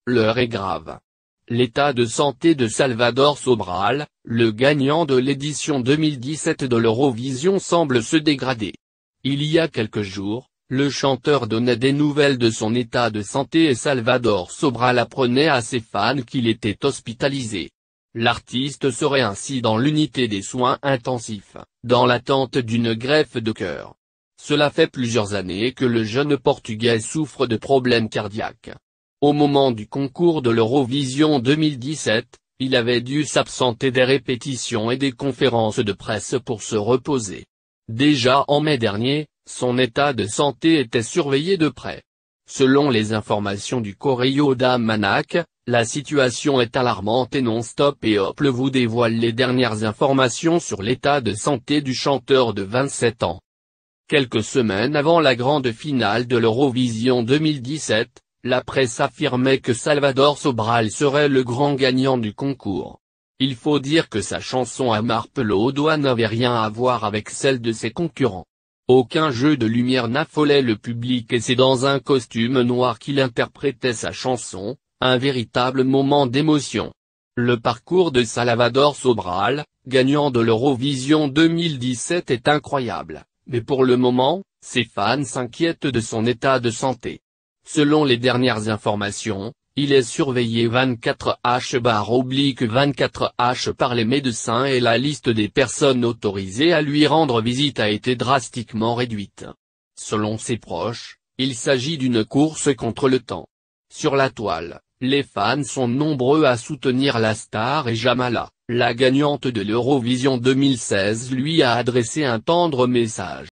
L'heure est grave. L'état de santé de Salvador Sobral, le gagnant de l'édition 2017 de l'Eurovision, semble se dégrader. Il y a quelques jours, le chanteur donnait des nouvelles de son état de santé et Salvador Sobral apprenait à ses fans qu'il était hospitalisé. L'artiste serait ainsi dans l'unité des soins intensifs, dans l'attente d'une greffe de cœur. Cela fait plusieurs années que le jeune Portugais souffre de problèmes cardiaques. Au moment du concours de l'Eurovision 2017, il avait dû s'absenter des répétitions et des conférences de presse pour se reposer. Déjà en mai dernier, son état de santé était surveillé de près. Selon les informations du Correio da Manac, la situation est alarmante et Non-Stop et Hop vous dévoile les dernières informations sur l'état de santé du chanteur de 27 ans. Quelques semaines avant la grande finale de l'Eurovision 2017, la presse affirmait que Salvador Sobral serait le grand gagnant du concours. Il faut dire que sa chanson Amar Pelo Doa n'avait rien à voir avec celle de ses concurrents. Aucun jeu de lumière n'affolait le public et c'est dans un costume noir qu'il interprétait sa chanson, un véritable moment d'émotion. Le parcours de Salvador Sobral, gagnant de l'Eurovision 2017 est incroyable, mais pour le moment, ses fans s'inquiètent de son état de santé. Selon les dernières informations, il est surveillé 24h/24h par les médecins et la liste des personnes autorisées à lui rendre visite a été drastiquement réduite. Selon ses proches, il s'agit d'une course contre le temps. Sur la toile, les fans sont nombreux à soutenir la star et Jamala, la gagnante de l'Eurovision 2016 lui a adressé un tendre message.